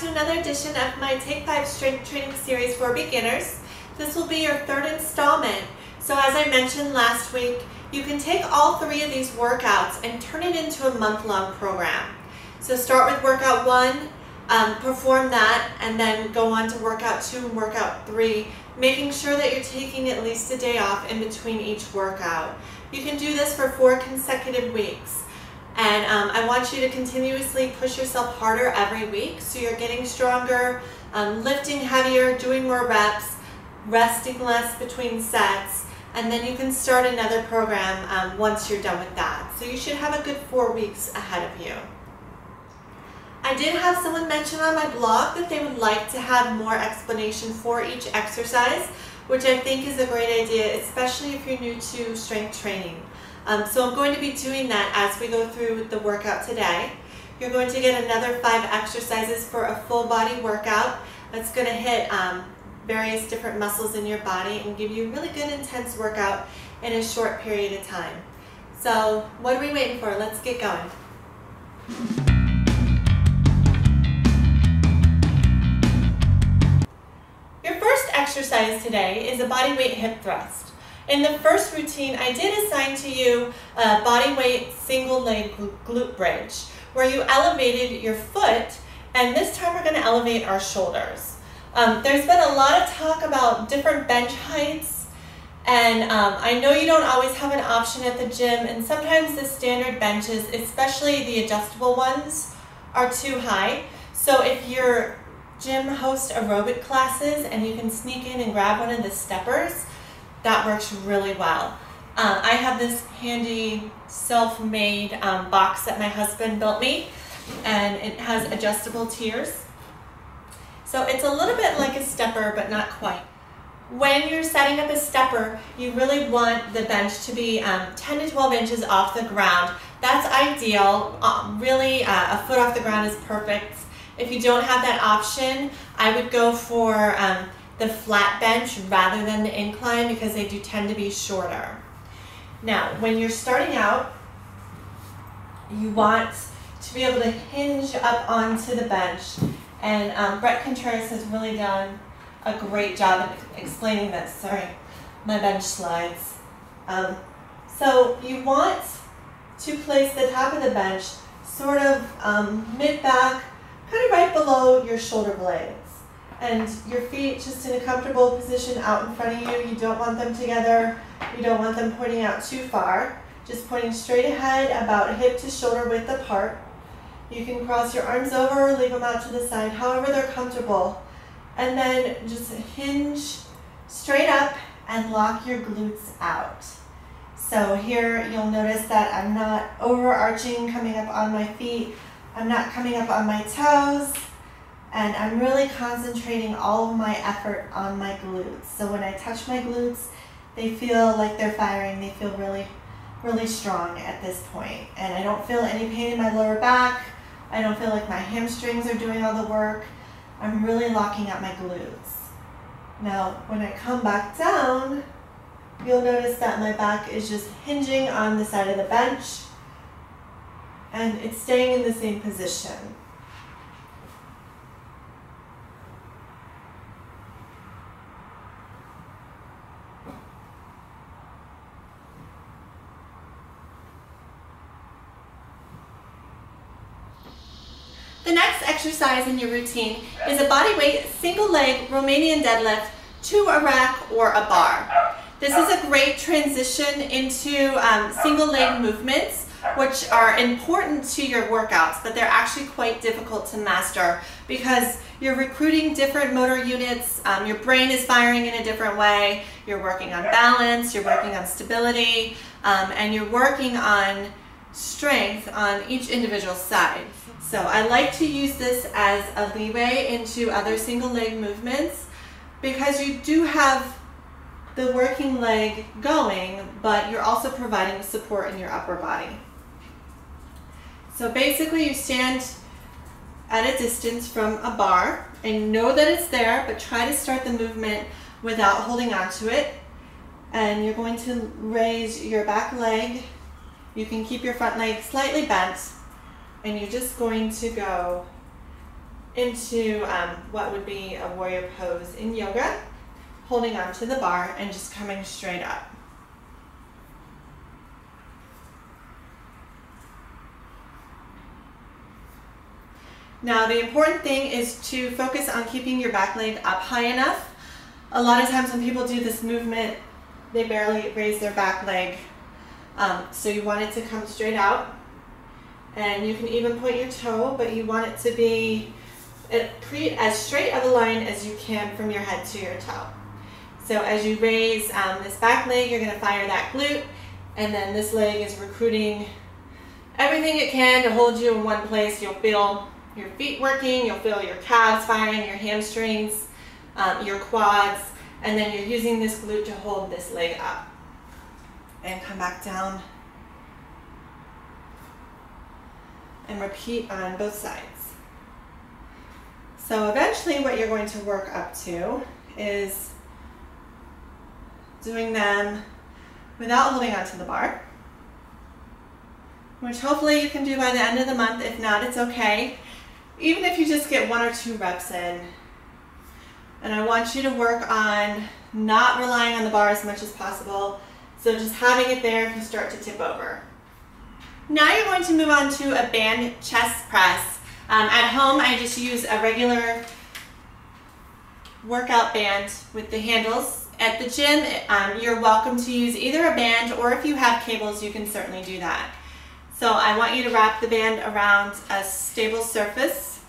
to another edition of my Take 5 Strength Training Series for Beginners. This will be your third installment. So as I mentioned last week, you can take all three of these workouts and turn it into a month-long program. So start with workout 1, perform that, and then go on to workout 2 and workout 3, making sure that you're taking at least a day off in between each workout. You can do this for 4 consecutive weeks. And I want you to continuously push yourself harder every week so you're getting stronger, lifting heavier, doing more reps, resting less between sets, and then you can start another program once you're done with that. So you should have a good 4 weeks ahead of you. I did have someone mention on my blog that they would like to have more explanation for each exercise, which I think is a great idea, especially if you're new to strength training. So I'm going to be doing that as we go through the workout today. You're going to get another 5 exercises for a full body workout that's going to hit various different muscles in your body and give you a really good intense workout in a short period of time. So what are we waiting for? Let's get going. Your first exercise today is a body weight hip thrust. In the first routine, I did assign to you a body weight single leg glute bridge where you elevated your foot, and this time we're going to elevate our shoulders. There's been a lot of talk about different bench heights, and I know you don't always have an option at the gym, and sometimes the standard benches, especially the adjustable ones, are too high. So if your gym hosts aerobic classes and you can sneak in and grab one of the steppers, that works really well. I have this handy self-made box that my husband built me, and it has adjustable tiers. So it's a little bit like a stepper, but not quite. When you're setting up a stepper, you really want the bench to be 10 to 12 inches off the ground. That's ideal. Really, a foot off the ground is perfect. If you don't have that option, I would go for the flat bench rather than the incline because they do tend to be shorter. Now, when you're starting out, you want to be able to hinge up onto the bench, and Brett Contreras has really done a great job at explaining this. Sorry, my bench slides. So you want to place the top of the bench sort of mid-back, kind of right below your shoulder blades. And your feet just in a comfortable position out in front of you. You don't want them together. You don't want them pointing out too far. Just pointing straight ahead, about hip to shoulder width apart. You can cross your arms over or leave them out to the side, however they're comfortable. And then just hinge straight up and lock your glutes out. So here you'll notice that I'm not overarching, coming up on my feet. I'm not coming up on my toes. And I'm really concentrating all of my effort on my glutes. So when I touch my glutes, they feel like they're firing. They feel really, really strong at this point. And I don't feel any pain in my lower back. I don't feel like my hamstrings are doing all the work. I'm really locking up my glutes. Now, when I come back down, you'll notice that my back is just hinging on the side of the bench, and it's staying in the same position. The next exercise in your routine is a body weight single leg Romanian deadlift to a rack or a bar. This is a great transition into single leg movements, which are important to your workouts, but they're actually quite difficult to master because you're recruiting different motor units, your brain is firing in a different way, you're working on balance, you're working on stability, and you're working on strength on each individual side. So I like to use this as a leeway into other single leg movements because you do have the working leg going, but you're also providing support in your upper body. So basically you stand at a distance from a bar and know that it's there, but try to start the movement without holding on to it. And you're going to raise your back leg. You can keep your front leg slightly bent, and you're just going to go into what would be a warrior pose in yoga, holding onto the bar and just coming straight up. Now the important thing is to focus on keeping your back leg up high enough. A lot of times when people do this movement, they barely raise their back leg. So you want it to come straight out. And you can even point your toe, but you want it to be as straight of a line as you can from your head to your toe. So as you raise this back leg, you're going to fire that glute, and then this leg is recruiting everything it can to hold you in one place. You'll feel your feet working, you'll feel your calves firing, your hamstrings, your quads, and then you're using this glute to hold this leg up. And come back down. And repeat on both sides. So eventually what you're going to work up to is doing them without holding onto the bar, which hopefully you can do by the end of the month. If not, it's okay. Even if you just get 1 or 2 reps in. And I want you to work on not relying on the bar as much as possible. So just having it there if you start to tip over. Now you're going to move on to a band chest press. At home, I just use a regular workout band with the handles. At the gym, you're welcome to use either a band, or if you have cables, you can certainly do that. So I want you to wrap the band around a stable surface.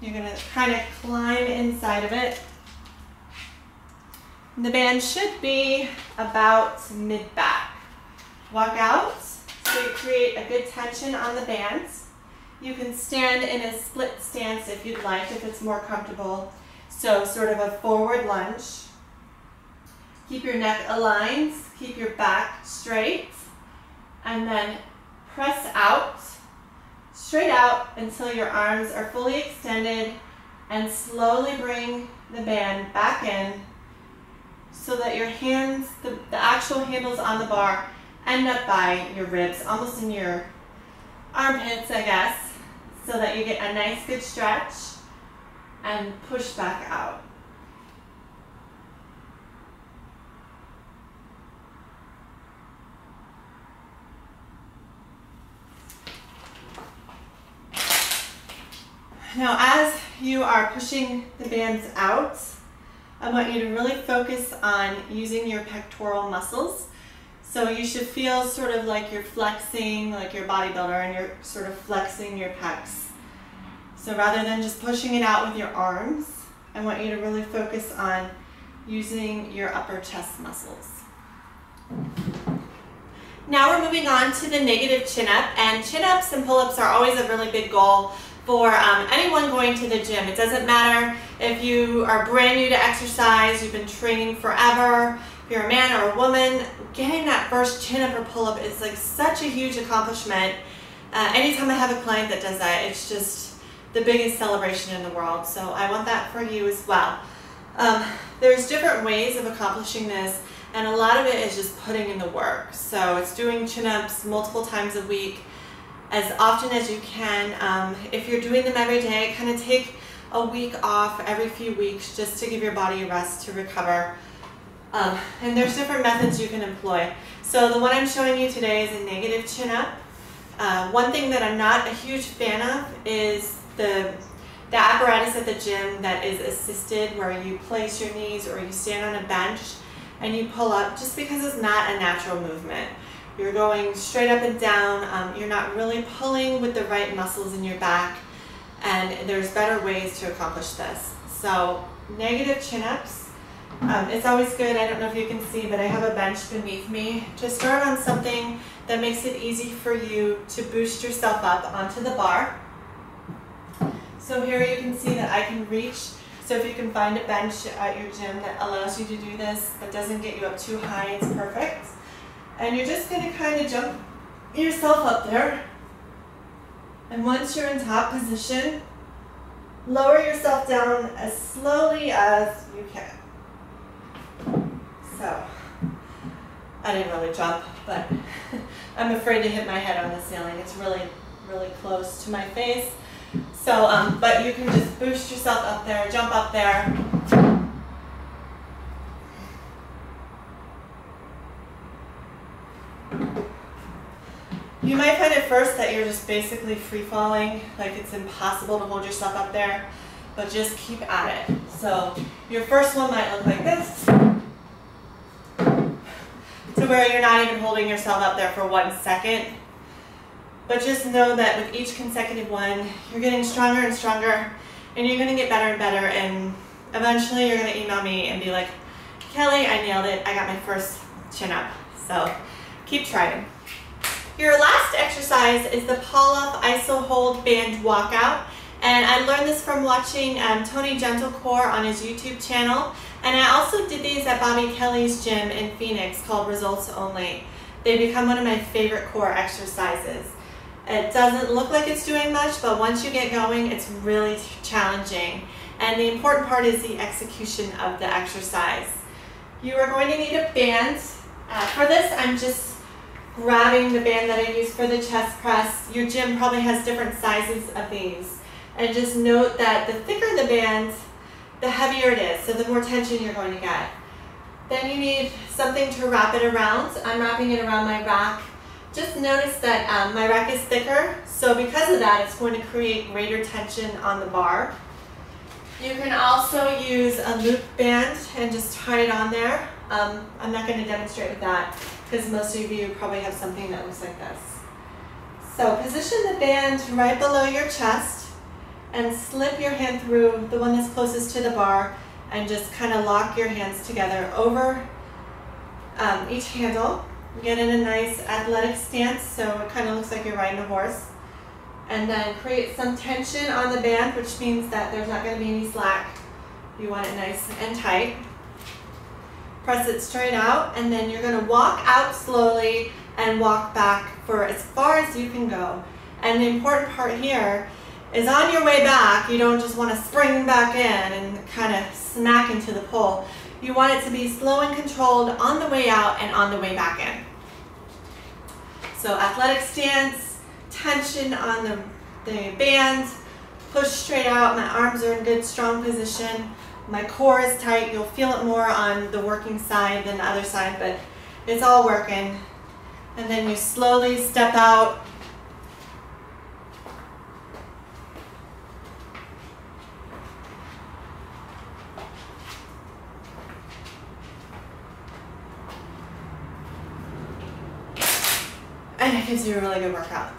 You're going to kind of climb inside of it. The band should be about mid-back. Walk out. So you create a good tension on the band. You can stand in a split stance if you'd like, if it's more comfortable. So sort of a forward lunge. Keep your neck aligned, keep your back straight, and then press out, straight out until your arms are fully extended, and slowly bring the band back in so that your hands, the actual handles on the bar, end up by your ribs, almost in your armpits, I guess, so that you get a nice good stretch and push back out. Now, as you are pushing the bands out, I want you to really focus on using your pectoral muscles. So you should feel sort of like you're flexing, like your bodybuilder, and you're sort of flexing your pecs. So rather than just pushing it out with your arms, I want you to really focus on using your upper chest muscles. Now we're moving on to the negative chin-up, and chin-ups and pull-ups are always a really big goal for anyone going to the gym. It doesn't matter if you are brand new to exercise, you've been training forever, if you're a man or a woman, getting that first chin-up or pull-up is like such a huge accomplishment. Anytime I have a client that does that, it's just the biggest celebration in the world. So I want that for you as well. There's different ways of accomplishing this, and a lot of it is just putting in the work. So it's doing chin-ups multiple times a week, as often as you can. If you're doing them every day, kind of take a week off every few weeks just to give your body a rest to recover. And there's different methods you can employ. So the one I'm showing you today is a negative chin-up. One thing that I'm not a huge fan of is the apparatus at the gym that is assisted, where you place your knees or you stand on a bench and you pull up, just because it's not a natural movement. You're going straight up and down. You're not really pulling with the right muscles in your back, and there's better ways to accomplish this. So negative chin-ups. It's always good, I don't know if you can see, but I have a bench beneath me. To start on something that makes it easy for you to boost yourself up onto the bar. So here you can see that I can reach. So if you can find a bench at your gym that allows you to do this, but doesn't get you up too high, it's perfect. And you're just going to kind of jump yourself up there. And once you're in top position, lower yourself down as slowly as you can. So, I didn't really jump, but I'm afraid to hit my head on the ceiling. It's really, really close to my face. So, but you can just boost yourself up there, jump up there. You might find at first that you're just basically free falling, like it's impossible to hold yourself up there, but just keep at it. So your first one might look like this, to where you're not even holding yourself up there for 1 second. But just know that with each consecutive one, you're getting stronger and stronger, and you're gonna get better and better, and eventually you're gonna email me and be like, Kelly, I nailed it, I got my first chin up. So keep trying. Your last exercise is the pull-up iso hold band walkout. And I learned this from watching Tony Gentlecore on his YouTube channel. And I also did these at Bobby Kelly's gym in Phoenix called Results Only. They become one of my favorite core exercises. It doesn't look like it's doing much, but once you get going, it's really challenging. And the important part is the execution of the exercise. You are going to need a band. For this, I'm just grabbing the band that I use for the chest press. Your gym probably has different sizes of these. And just note that the thicker the band, the heavier it is, so the more tension you're going to get. Then you need something to wrap it around. I'm wrapping it around my rack. Just notice that my rack is thicker, so because of that, it's going to create greater tension on the bar. You can also use a loop band and just tie it on there. I'm not going to demonstrate with that because most of you probably have something that looks like this. So position the band right below your chest and slip your hand through the one that's closest to the bar and just kind of lock your hands together over each handle. Get in a nice athletic stance so it kind of looks like you're riding a horse. And then create some tension on the band, which means that there's not going to be any slack. You want it nice and tight. Press it straight out, and then you're going to walk out slowly and walk back for as far as you can go. And the important part here is on your way back, you don't just want to spring back in and kind of smack into the pole. You want it to be slow and controlled on the way out and on the way back in. So athletic stance, tension on the band, push straight out, my arms are in good strong position, my core is tight. You'll feel it more on the working side than the other side, but it's all working. And then you slowly step out. And it gives you a really good workout.